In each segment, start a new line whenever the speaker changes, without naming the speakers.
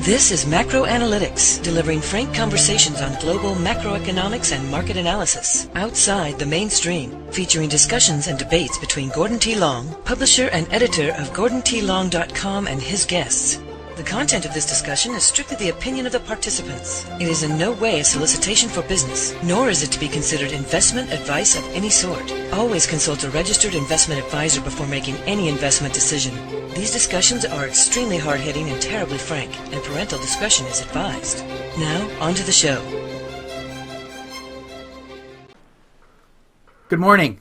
This is Macro Analytics, delivering frank conversations on global macroeconomics and market analysis, outside the mainstream, featuring discussions and debates between Gordon T. Long, publisher and editor of GordonTLong.com, and his guests. The content of this discussion is strictly the opinion of the participants. It is in no way a solicitation for business, nor is it to be considered investment advice of any sort. Always consult a registered investment advisor before making any investment decision. These discussions are extremely hard-hitting and terribly frank, and parental discretion is advised. Now, on to the show.
Good morning.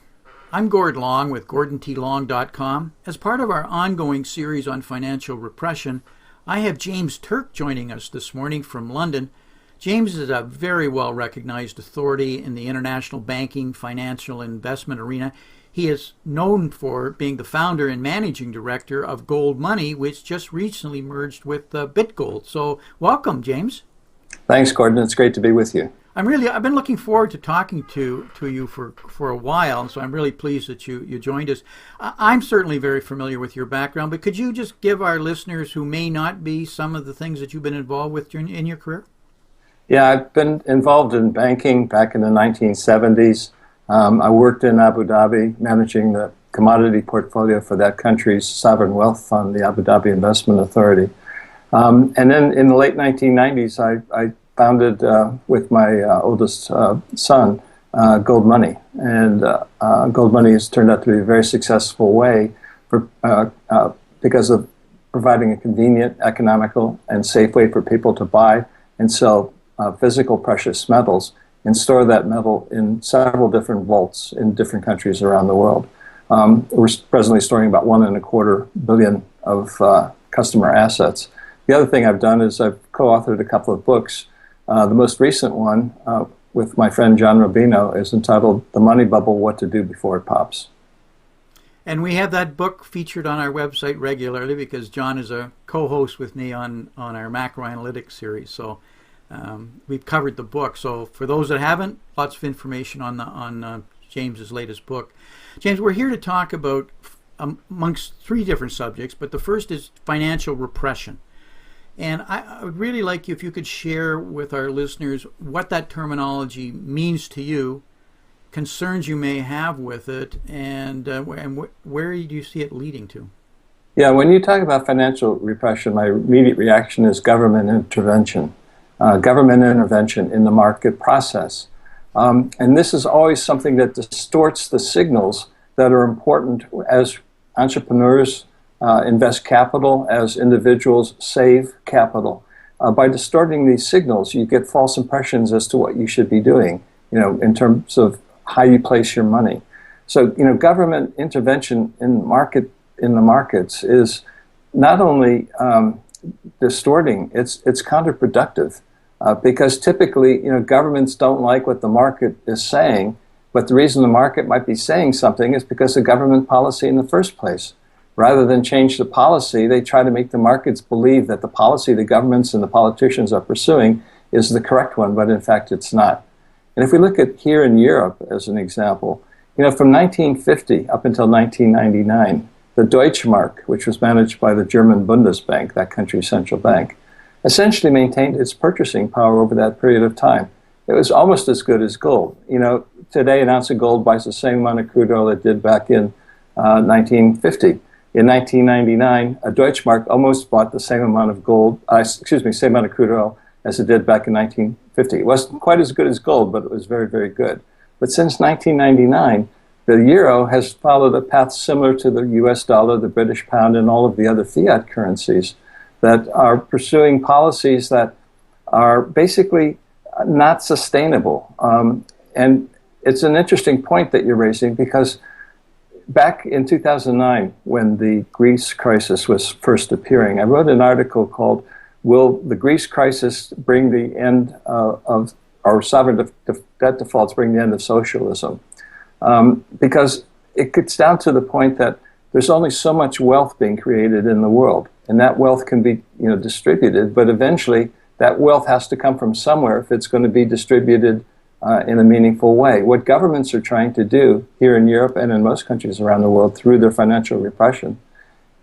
I'm Gord Long with GordonTLong.com. As part of our ongoing series on financial repression, I have James Turk joining us this morning from London. James is a very well-recognized authority in the international banking, financial, and investment arena. He is known for being the founder and managing director of Gold Money, which just recently merged with BitGold. So welcome, James.
Thanks, Gordon. It's great to be with you.
I've been looking forward to talking to you for a while, and so I'm really pleased that you joined us. I'm certainly very familiar with your background, but could you just give our listeners who may not be some of the things that you've been involved with in your career?
Yeah, I've been involved in banking back in the 1970s. I worked in Abu Dhabi managing the commodity portfolio for that country's sovereign wealth fund, the Abu Dhabi Investment Authority. And then in the late 1990s, I founded with my oldest son, Gold Money. And Gold Money has turned out to be a very successful way because of providing a convenient, economical, and safe way for people to buy and sell physical precious metals and store that metal in several different vaults in different countries around the world. We're presently storing about $1.25 billion of customer assets. The other thing I've done is I've co-authored a couple of books. The most recent one with my friend John Rubino is entitled The Money Bubble, What to Do Before It Pops.
And we have that book featured on our website regularly because John is a co-host with me on our Macro Analytics series. So we've covered the book. So for those that haven't, lots of information on James's latest book. James, we're here to talk about amongst three different subjects, but the first is financial repression. And I would really like you if you could share with our listeners what that terminology means to you, concerns you may have with it, and where do you see it leading to?
Yeah, when you talk about financial repression, my immediate reaction is government intervention. Government intervention in the market process. And this is always something that distorts the signals that are important as entrepreneurs invest capital, as individuals save capital. By distorting these signals, you get false impressions as to what you should be doing, in terms of how you place your money. So, government intervention in the markets is not only distorting, it's counterproductive. Because typically, governments don't like what the market is saying, but the reason the market might be saying something is because of government policy in the first place. Rather than change the policy, they try to make the markets believe that the policy the governments and the politicians are pursuing is the correct one, but in fact it's not. And if we look at here in Europe as an example, from 1950 up until 1999, the Deutschmark, which was managed by the German Bundesbank, that country's central bank, essentially maintained its purchasing power over that period of time. It was almost as good as gold. Today an ounce of gold buys the same amount of crude oil it did back in 1950. In 1999, a Deutschmark almost bought the same amount of same amount of crude oil as it did back in 1950. It wasn't quite as good as gold, but it was very, very good. But since 1999, the euro has followed a path similar to the US dollar, the British pound, and all of the other fiat currencies that are pursuing policies that are basically not sustainable. And it's an interesting point that you're raising because back in 2009, when the Greece crisis was first appearing, I wrote an article called, Will the Greece Crisis Bring the End of our Sovereign Debt Defaults Bring the End of Socialism? Because it gets down to the point that there's only so much wealth being created in the world, and that wealth can be distributed, but eventually that wealth has to come from somewhere if it's going to be distributed in a meaningful way. What governments are trying to do here in Europe and in most countries around the world through their financial repression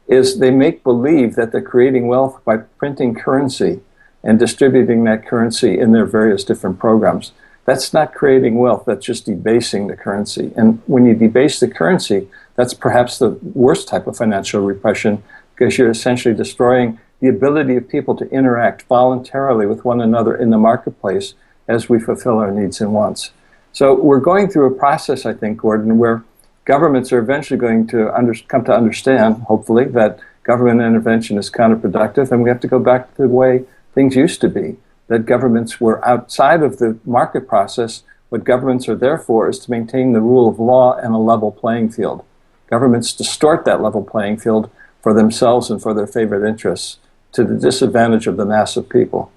is they make believe that they're creating wealth by printing currency and distributing that currency in their various different programs. That's not creating wealth, that's just debasing the currency. And when you debase the currency, that's perhaps the worst type of financial repression, because you're essentially destroying the ability of people to interact voluntarily with one another in the marketplace as we fulfill our needs and wants. So we're going through a process, I think, Gordon, where governments are eventually going to come to understand, hopefully, that government intervention is counterproductive, and we have to go back to the way things used to be, that governments were outside of the market process. What governments are there for is to maintain the rule of law and a level playing field. Governments distort that level playing field for themselves and for their favorite interests, to the disadvantage of the mass of people.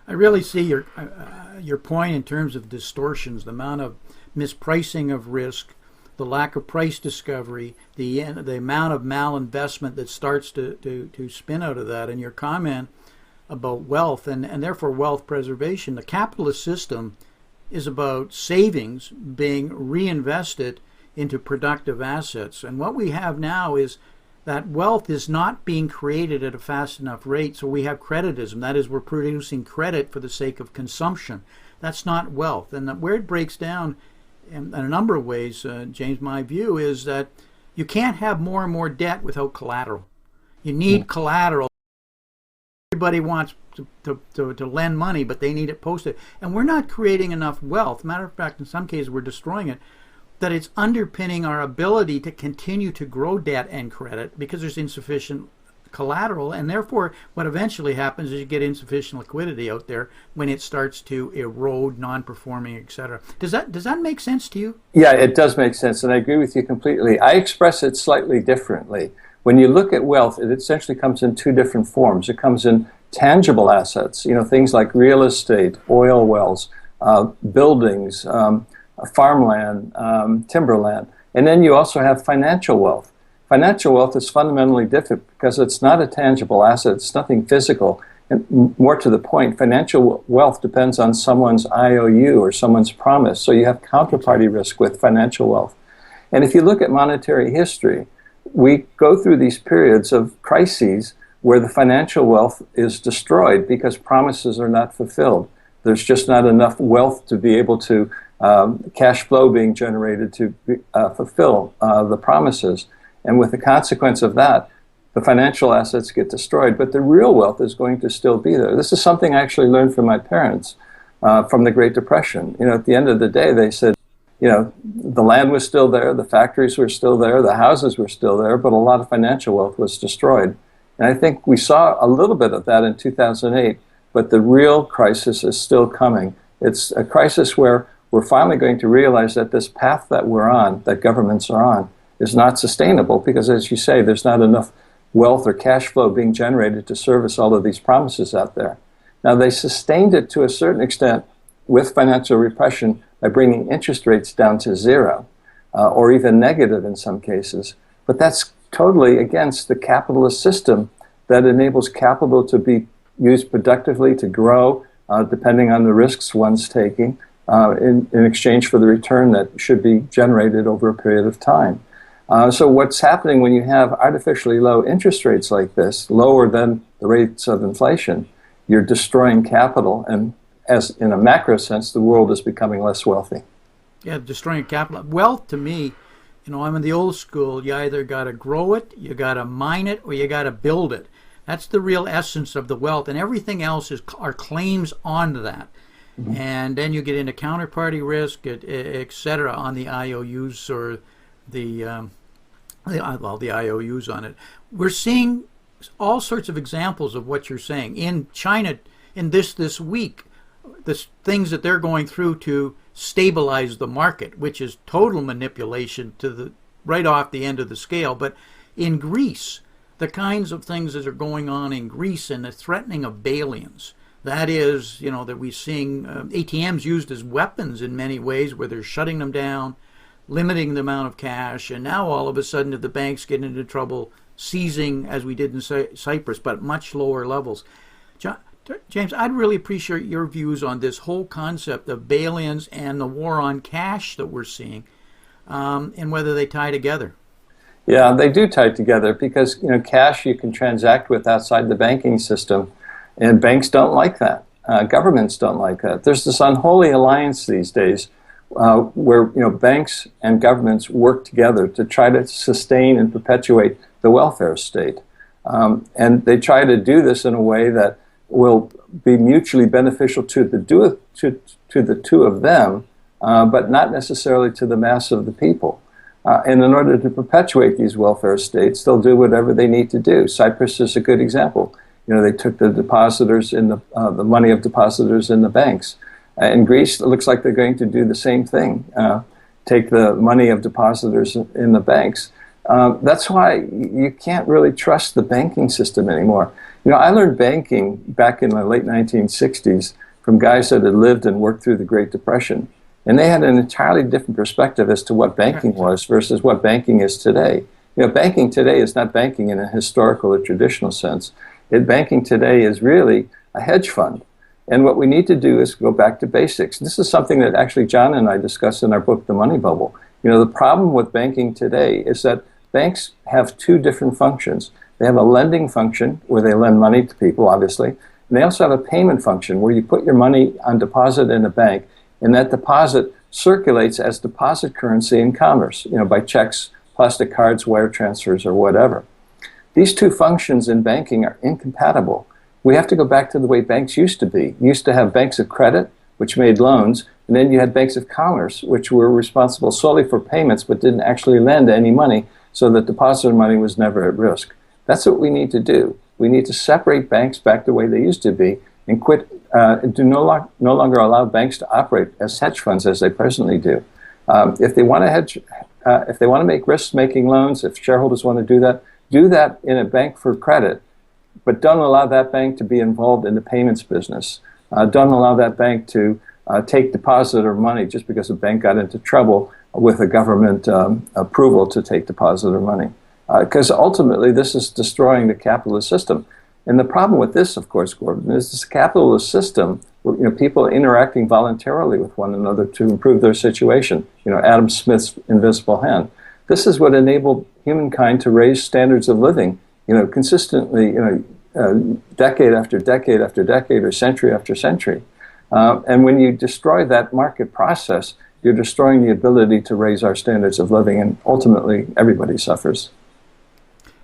I really see your point in terms of distortions, the amount of mispricing of risk, the lack of price discovery, the amount of malinvestment that starts to spin out of that, and your comment about wealth and therefore wealth preservation. The capitalist system is about savings being reinvested into productive assets. And what we have now is that wealth is not being created at a fast enough rate, so we have creditism. That is, we're producing credit for the sake of consumption. That's not wealth. And where it breaks down in a number of ways, James, my view is that you can't have more and more debt without collateral. You need collateral. Everybody wants to lend money, but they need it posted. And we're not creating enough wealth. Matter of fact, in some cases, we're destroying it, that it's underpinning our ability to continue to grow debt and credit because there's insufficient collateral, and therefore what eventually happens is you get insufficient liquidity out there when it starts to erode, non-performing, etc. Does that make sense to you?
Yeah, it does make sense, and I agree with you completely. I express it slightly differently. When you look at wealth, it essentially comes in two different forms. It comes in tangible assets, things like real estate, oil wells, buildings, farmland, timberland. And then you also have financial wealth. Financial wealth is fundamentally different because it's not a tangible asset. It's nothing physical. And more to the point, financial wealth depends on someone's IOU or someone's promise. So you have counterparty risk with financial wealth. And if you look at monetary history, we go through these periods of crises where the financial wealth is destroyed because promises are not fulfilled. There's just not enough wealth to be able to cash flow being generated to fulfill the promises. And with the consequence of that, the financial assets get destroyed, but the real wealth is going to still be there. This is something I actually learned from my parents from the Great Depression. At the end of the day, they said, the land was still there, the factories were still there, the houses were still there, but a lot of financial wealth was destroyed. And I think we saw a little bit of that in 2008, but the real crisis is still coming. It's a crisis where we're finally going to realize that this path that we're on, that governments are on, is not sustainable because, as you say, there's not enough wealth or cash flow being generated to service all of these promises out there. Now, they sustained it to a certain extent with financial repression by bringing interest rates down to zero or even negative in some cases. But that's totally against the capitalist system that enables capital to be used productively to grow, depending on the risks one's taking, in exchange for the return that should be generated over a period of time. So what's happening when you have artificially low interest rates like this, lower than the rates of inflation, you're destroying capital, and as in a macro sense, the world is becoming less wealthy.
Yeah, destroying capital. Wealth, to me, I'm in the old school. You either got to grow it, you got to mine it, or you got to build it. That's the real essence of the wealth, and everything else are claims onto that. Mm-hmm. And then you get into counterparty risk, et cetera, on the IOUs or the IOUs on it. We're seeing all sorts of examples of what you're saying. In China, in this week, the things that they're going through to stabilize the market, which is total manipulation to the right off the end of the scale. But in Greece, the kinds of things that are going on in Greece and the threatening of bail-ins, that is, that we're seeing ATMs used as weapons in many ways, where they're shutting them down, limiting the amount of cash, and now all of a sudden the banks get into trouble seizing, as we did in Cyprus, but at much lower levels. James, I'd really appreciate your views on this whole concept of bail-ins and the war on cash that we're seeing, and whether they tie together.
Yeah, they do tie together because cash you can transact with outside the banking system. And banks don't like that. Governments don't like that. There's this unholy alliance these days where banks and governments work together to try to sustain and perpetuate the welfare state. And they try to do this in a way that will be mutually beneficial to the two of them, but not necessarily to the mass of the people. And in order to perpetuate these welfare states, they'll do whatever they need to do. Cyprus is a good example. They took the depositors in the money of depositors in the banks. In Greece, it looks like they're going to do the same thing, take the money of depositors in the banks. That's why you can't really trust the banking system anymore. I learned banking back in the late 1960s from guys that had lived and worked through the Great Depression. And they had an entirely different perspective as to what banking was versus what banking is today. Banking today is not banking in a historical or traditional sense. Banking today is really a hedge fund. And what we need to do is go back to basics. This is something that actually John and I discuss in our book, The Money Bubble. The problem with banking today is that banks have two different functions. They have a lending function where they lend money to people, obviously. And they also have a payment function where you put your money on deposit in a bank, and that deposit circulates as deposit currency in commerce, by checks, plastic cards, wire transfers, or whatever. These two functions in banking are incompatible. We have to go back to the way banks used to be. You used to have banks of credit, which made loans, and then you had banks of commerce, which were responsible solely for payments but didn't actually lend any money, so that depositor money was never at risk. That's what we need to do. We need to separate banks back the way they used to be and no longer allow banks to operate as hedge funds as they presently do. If they want to make risk-making loans, if shareholders want to do that in a bank for credit, but don't allow that bank to be involved in the payments business. Don't allow that bank to take depositor money just because a bank got into trouble with a government approval to take depositor money. Because ultimately, this is destroying the capitalist system. And the problem with this, of course, Gordon, is this capitalist system where people are interacting voluntarily with one another to improve their situation. Adam Smith's invisible hand. This is what enabled humankind to raise standards of living, consistently, decade after decade after decade, or century after century. And when you destroy that market process, you're destroying the ability to raise our standards of living, and ultimately, everybody suffers.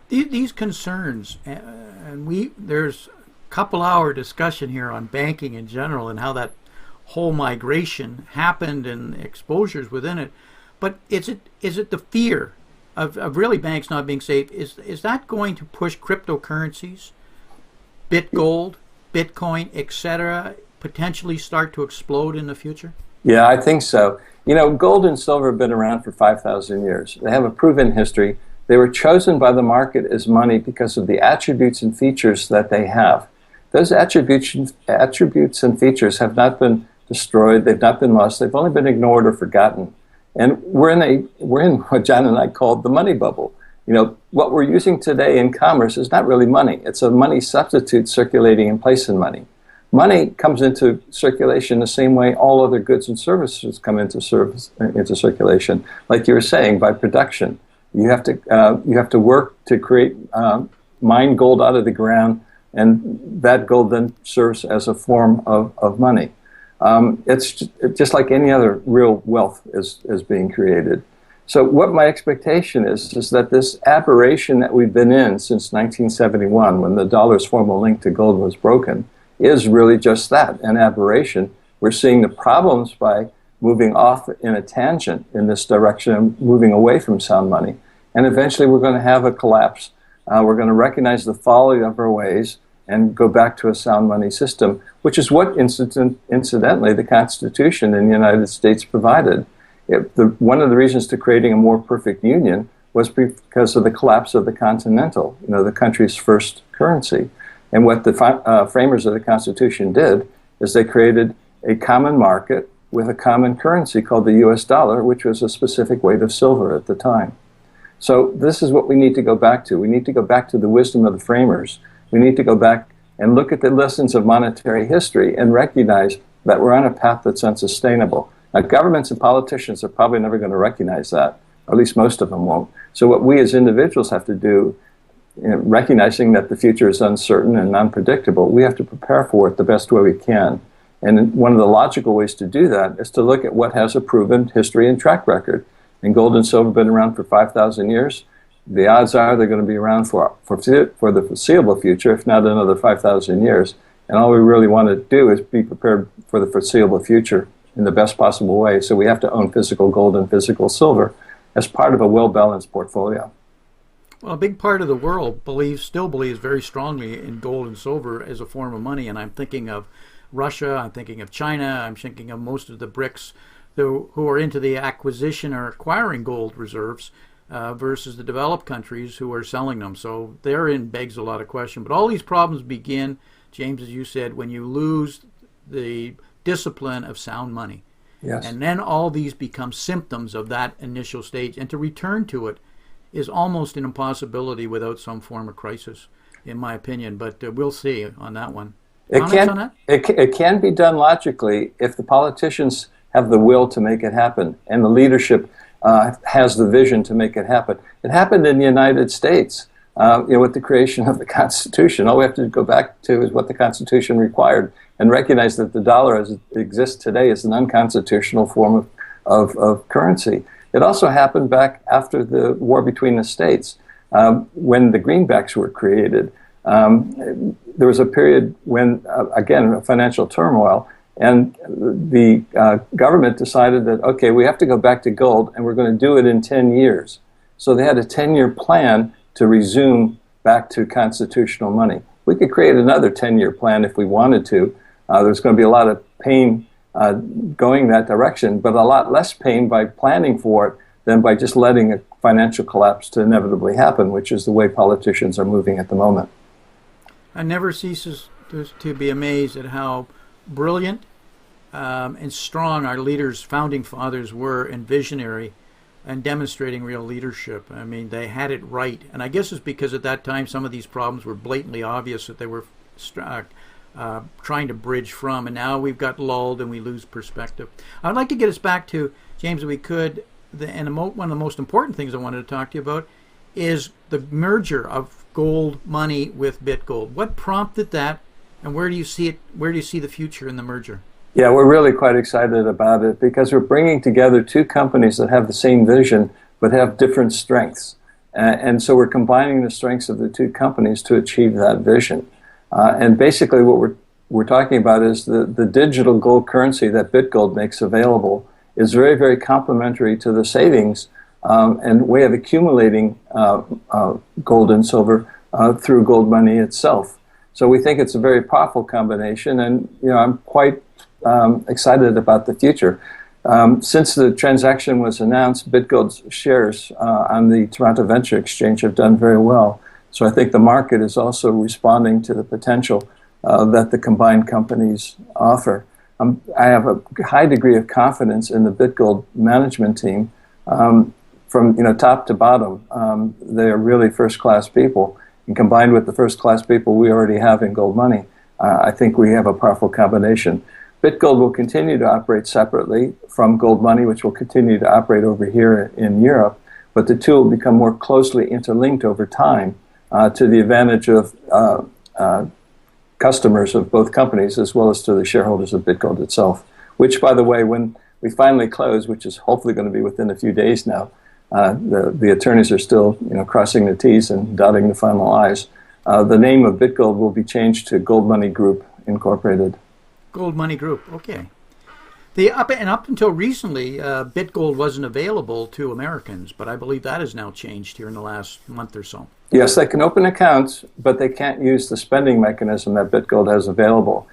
These concerns, and there's a couple-hour discussion here on banking in general and how that whole migration happened and exposures within it. But is it the fear of really banks not being safe? Is that going to push cryptocurrencies, Bitgold, Bitcoin, etc., potentially start to explode in the future?
Yeah, I think so. Gold and silver have been around for 5,000 years. They have a proven history. They were chosen by the market as money because of the attributes and features that they have. Those attributes and features have not been destroyed. They've not been lost. They've only been ignored or forgotten. And we're in what John and I called the money bubble. What we're using today in commerce is not really money. It's a money substitute circulating in place of money. Money comes into circulation the same way all other goods and services come into circulation. Like you were saying, by production. You have to work to create, mine gold out of the ground, and that gold then serves as a form of money. It's just like any other real wealth is being created. So what my expectation is that this aberration that we've been in since 1971, when the dollar's formal link to gold was broken, is really just that, an aberration. We're seeing the problems by moving off in a tangent in this direction, moving away from sound money. And eventually we're going to have a collapse. We're going to recognize the folly of our ways and go back to a sound money system, which is what, incidentally, the Constitution in the United States provided. One of the reasons to creating a more perfect union was because of the collapse of the Continental, the country's first currency. And what the framers of the Constitution did is they created a common market with a common currency called the U.S. dollar, which was a specific weight of silver at the time. So this is what we need to go back to. We need to go back to the wisdom of the framers. We need to go back and look at the lessons of monetary history and recognize that we're on a path that's unsustainable. Now, governments and politicians are probably never going to recognize that, or at least most of them won't. So what we as individuals have to do recognizing that the future is uncertain and unpredictable, we have to prepare for it the best way we can. And one of the logical ways to do that is to look at what has a proven history and track record. And gold and silver have been around for 5,000 years. The odds are they're going to be around for the foreseeable future, if not another 5,000 years. And all we really want to do is be prepared for the foreseeable future in the best possible way. So we have to own physical gold and physical silver as part of a well-balanced portfolio.
Well, a big part of the world still believes very strongly in gold and silver as a form of money. And I'm thinking of Russia, I'm thinking of China, I'm thinking of most of the BRICS who are into the acquisition or acquiring gold reserves versus the developed countries who are selling them. So therein begs a lot of question. But all these problems begin, James, as you said, when you lose the discipline of sound money.
Yes.
And then all these become symptoms of that initial stage. And to return to it is almost an impossibility without some form of crisis, in my opinion. But we'll see on that one.
It can be done logically if the politicians have the will to make it happen and the leadership has the vision to make it happen. It happened in the United States with the creation of the Constitution. All we have to go back to is what the Constitution required and recognize that the dollar as it exists today is an unconstitutional form of currency. It also happened back after the war between the states when the greenbacks were created. There was a period when, again, financial turmoil, and the government decided that, okay, we have to go back to gold, and we're going to do it in 10 years. So they had a 10-year plan to resume back to constitutional money. We could create another 10-year plan if we wanted to. There's going to be a lot of pain going that direction, but a lot less pain by planning for it than by just letting a financial collapse to inevitably happen, which is the way politicians are moving at the moment.
I never ceases to be amazed at how brilliant and strong our leaders, founding fathers, were and visionary and demonstrating real leadership. I mean, they had it right. And I guess it's because at that time some of these problems were blatantly obvious that they were trying to bridge from. And now we've got lulled and we lose perspective. I'd like to get us back to, James, if we could, one of the most important things I wanted to talk to you about is the merger of gold money with BitGold. What prompted that, and where do you see it? Where do you see the future in the merger?
Yeah, we're really quite excited about it because we're bringing together two companies that have the same vision but have different strengths. And so we're combining the strengths of the two companies to achieve that vision. And basically what we're talking about is the digital gold currency that BitGold makes available is very, very complementary to the savings and way of accumulating gold and silver through gold money itself. So we think it's a very powerful combination, and I'm quite excited about the future. Since the transaction was announced, BitGold's shares on the Toronto Venture Exchange have done very well. So I think the market is also responding to the potential that the combined companies offer. I have a high degree of confidence in the BitGold management team. From top to bottom, they are really first-class people. And combined with the first-class people we already have in gold money, I think we have a powerful combination. BitGold will continue to operate separately from gold money, which will continue to operate over here in Europe, but the two will become more closely interlinked over time to the advantage of customers of both companies as well as to the shareholders of BitGold itself, which, by the way, when we finally close, which is hopefully going to be within a few days now, the attorneys are still crossing the T's and dotting the final I's. The name of BitGold will be changed to Gold Money Group Incorporated.
Gold Money Group, okay. Up until recently, BitGold wasn't available to Americans, but I believe that has now changed here in the last month or so.
Yes, they can open accounts, but they can't use the spending mechanism that BitGold has available.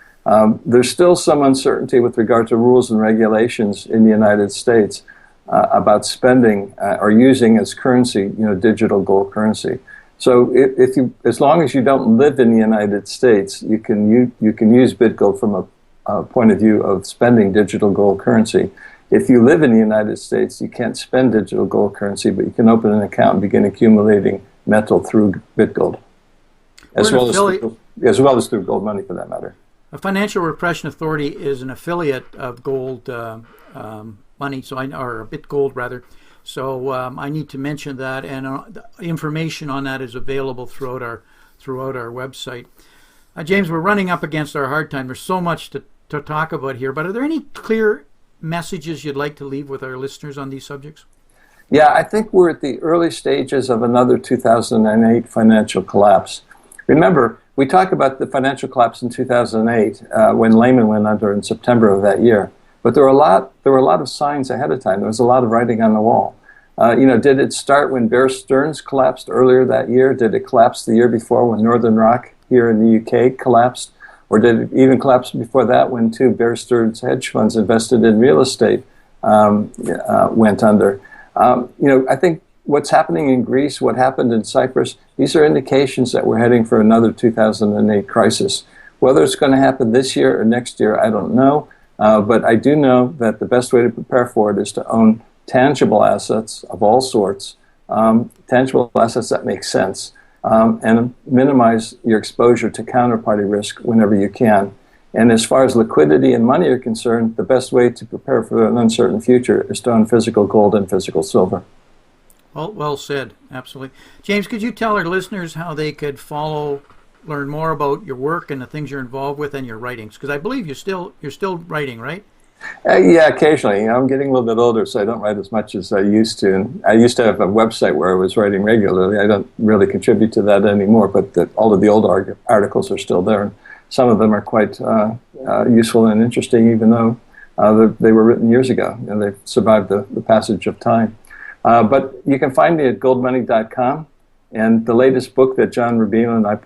There's still some uncertainty with regard to rules and regulations in the United States about spending or using as currency, digital gold currency. So as long as you don't live in the United States, you can use BitGold from a point of view of spending digital gold currency. If you live in the United States, you can't spend digital gold currency, but you can open an account and begin accumulating metal through BitGold, as well as through gold money, for that matter.
A Financial Repression Authority is an affiliate of Gold Money, or BitGold rather. So I need to mention that, and the information on that is available throughout our website. James, we're running up against our hard time. There's so much to talk about here, but are there any clear messages you'd like to leave with our listeners on these subjects?
Yeah, I think we're at the early stages of another 2008 financial collapse. Remember, we talk about the financial collapse in 2008 when Lehman went under in September of that year. But there were a lot of signs ahead of time. There was a lot of writing on the wall. Did it start when Bear Stearns collapsed earlier that year? Did it collapse the year before when Northern Rock here in the UK collapsed? Or did it even collapse before that when two Bear Stearns hedge funds invested in real estate went under? I think what's happening in Greece, what happened in Cyprus, these are indications that we're heading for another 2008 crisis. Whether it's going to happen this year or next year, I don't know. But I do know that the best way to prepare for it is to own tangible assets of all sorts, tangible assets that make sense, and minimize your exposure to counterparty risk whenever you can. And as far as liquidity and money are concerned, the best way to prepare for an uncertain future is to own physical gold and physical silver.
Well said, absolutely. James, could you tell our listeners how they could learn more about your work and the things you're involved with and your writings? Because I believe you're still writing, right?
Yeah, occasionally. I'm getting a little bit older, so I don't write as much as I used to. And I used to have a website where I was writing regularly. I don't really contribute to that anymore, but all of the old articles are still there. And some of them are quite useful and interesting, even though they were written years ago, and they've survived the passage of time. But you can find me at goldmoney.com. And the latest book that John Rubino and I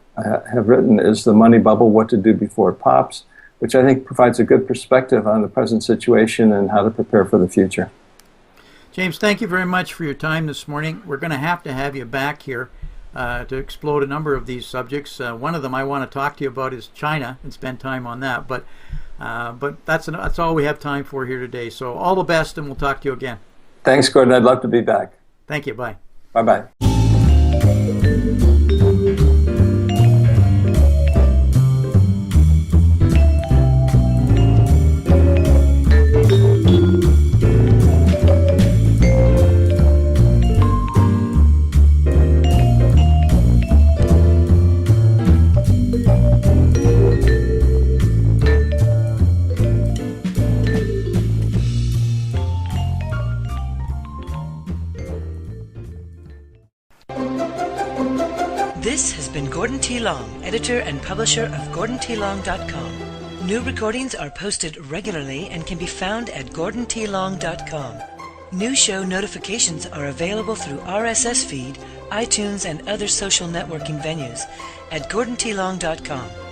have written is The Money Bubble, What to Do Before It Pops, which I think provides a good perspective on the present situation and how to prepare for the future.
James, thank you very much for your time this morning. We're going to have you back here to explode a number of these subjects. One of them I want to talk to you about is China and spend time on that. But that's all we have time for here today. So all the best, and we'll talk to you again.
Thanks, Gordon. I'd love to be back.
Thank you. Bye.
Bye-bye.
This has been Gordon T. Long, editor and publisher of GordonTLong.com. New recordings are posted regularly and can be found at GordonTLong.com. New show notifications are available through RSS feed, iTunes, and other social networking venues at GordonTLong.com.